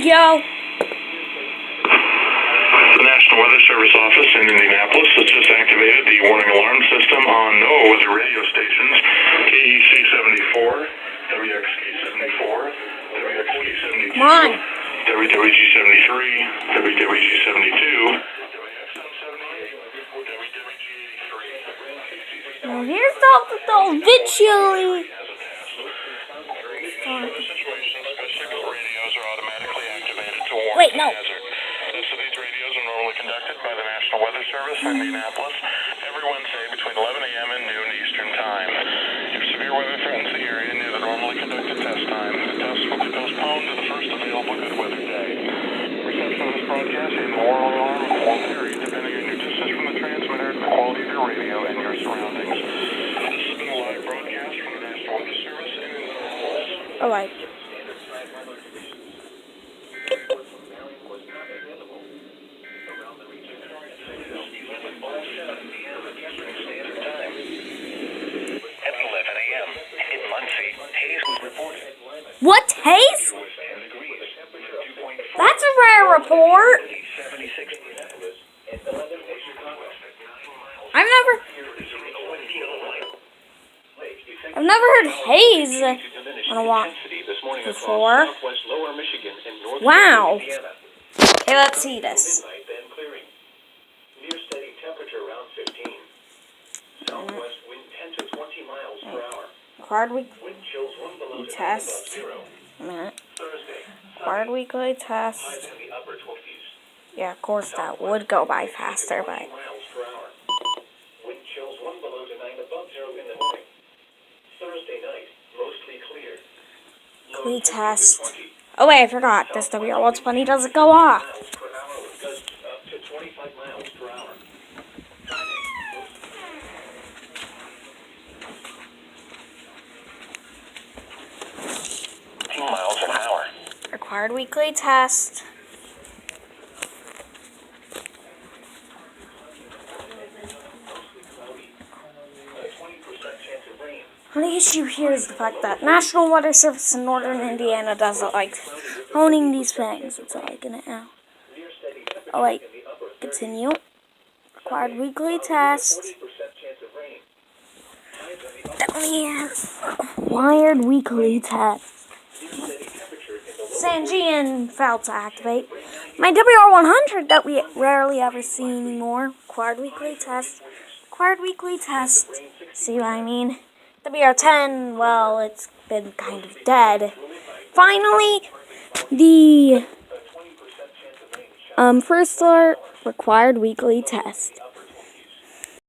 yo. The National Weather Service office in Indianapolis has just activated the warning alarm system on NOAA weather radio stations, KEC 74, WXK 74, WXK 72, Come on. WWG 73, WWG 72, Now here's the visually. Radios are automatically activated to warn Wait, no. hazard. So these radios are normally conducted by the National Weather Service in Indianapolis every Wednesday between 11 a.m. and noon Eastern Time. If severe weather threatens the area near the normally conducted test time, the test will be postponed to the first available good weather day. Reception of this broadcast and the warning alarm will vary depending on your distance from the transmitter, the quality of your radio, and your surroundings. This has been a live broadcast from the National Weather Service in Indianapolis. Alright. What, haze? That's a rare report. I've never heard haze on a walk before. Wow. Okay, let's see this. Required weekly test. A minute. Required weekly test. Yeah, of course that would go by faster, but. Weekly test. Oh wait, I forgot. This WR120 doesn't go off. Miles an hour. Required weekly test. The issue here is the fact that National Weather Service in Northern Indiana doesn't like owning these things. It's like an now. Oh wait, continue. Required weekly test. Required weekly test. Sanjian failed to activate. My WR100 that we rarely ever see anymore. Required weekly test. Required weekly test. See what I mean? WR10, well, it's been kind of dead. Finally, the first alert, required weekly test.